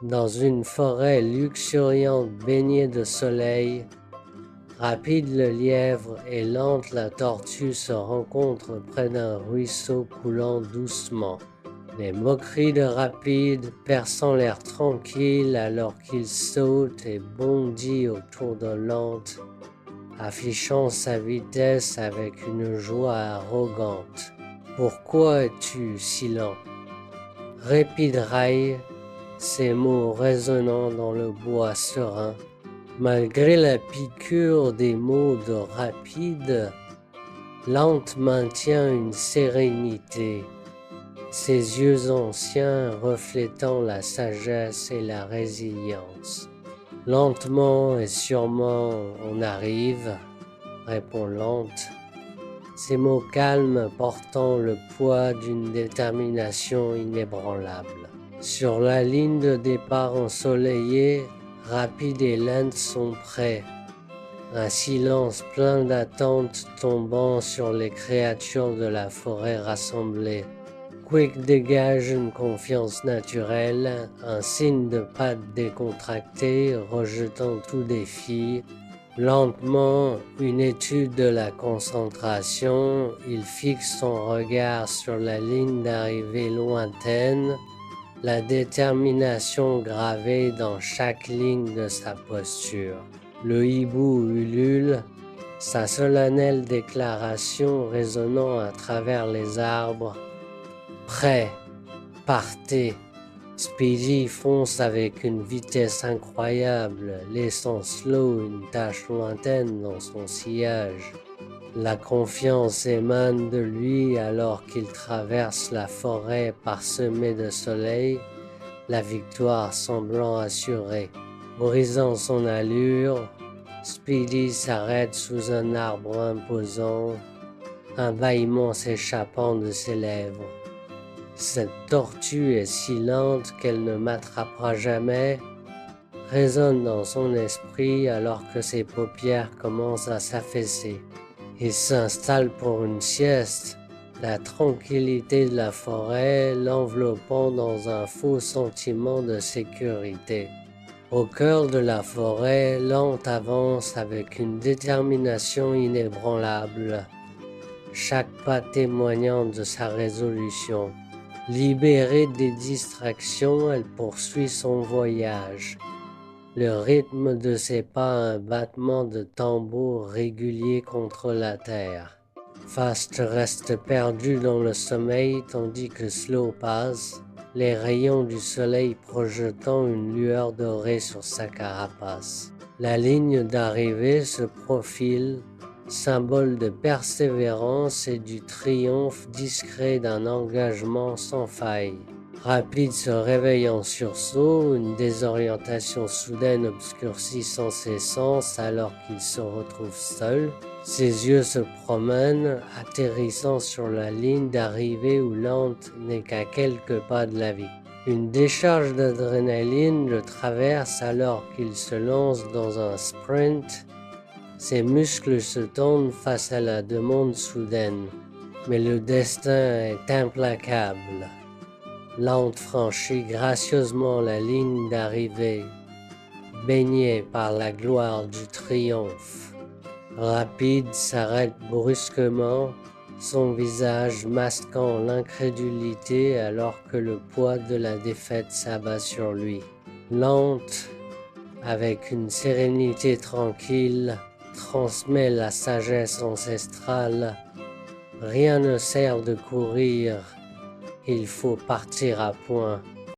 Dans une forêt luxuriante baignée de soleil, rapide le lièvre et lente la tortue se rencontrent près d'un ruisseau coulant doucement. Les moqueries de Rapide perçant l'air tranquille alors qu'il saute et bondit autour de Lente, affichant sa vitesse avec une joie arrogante. Pourquoi es-tu si lent? Rapide raille, ces mots résonnant dans le bois serein. Malgré la piqûre des mots de Rapide, Lente maintient une sérénité, ses yeux anciens reflétant la sagesse et la résilience. Lentement et sûrement on arrive, répond Lente, ces mots calmes portant le poids d'une détermination inébranlable. Sur la ligne de départ ensoleillée, Rapide et Lente sont prêts. Un silence plein d'attente tombant sur les créatures de la forêt rassemblées. Quick dégage une confiance naturelle, un signe de patte décontractée, rejetant tout défi. Lentement, une étude de la concentration, il fixe son regard sur la ligne d'arrivée lointaine, la détermination gravée dans chaque ligne de sa posture. Le hibou ulule, sa solennelle déclaration résonnant à travers les arbres. Prêt, partez. Speedy fonce avec une vitesse incroyable, laissant Slow une tache lointaine dans son sillage. La confiance émane de lui alors qu'il traverse la forêt parsemée de soleil, la victoire semblant assurée. Brisant son allure, Speedy s'arrête sous un arbre imposant, un bâillement s'échappant de ses lèvres. Cette tortue est si lente qu'elle ne m'attrapera jamais, résonne dans son esprit alors que ses paupières commencent à s'affaisser. Il s'installe pour une sieste, la tranquillité de la forêt l'enveloppant dans un faux sentiment de sécurité. Au cœur de la forêt, Lente avance avec une détermination inébranlable, chaque pas témoignant de sa résolution. Libérée des distractions, elle poursuit son voyage. Le rythme de ses pas un battement de tambour régulier contre la terre. Fast reste perdu dans le sommeil tandis que Slow passe, les rayons du soleil projetant une lueur dorée sur sa carapace. La ligne d'arrivée se profile, symbole de persévérance et du triomphe discret d'un engagement sans faille. Rapide se réveille en sursaut, une désorientation soudaine obscurcissant ses sens alors qu'il se retrouve seul. Ses yeux se promènent, atterrissant sur la ligne d'arrivée où Lente n'est qu'à quelques pas de la vie. Une décharge d'adrénaline le traverse alors qu'il se lance dans un sprint. Ses muscles se tendent face à la demande soudaine, mais le destin est implacable. Lente franchit gracieusement la ligne d'arrivée, baignée par la gloire du triomphe. Rapide s'arrête brusquement, son visage masquant l'incrédulité alors que le poids de la défaite s'abat sur lui. Lente, avec une sérénité tranquille, transmet la sagesse ancestrale. Rien ne sert de courir, il faut partir à point.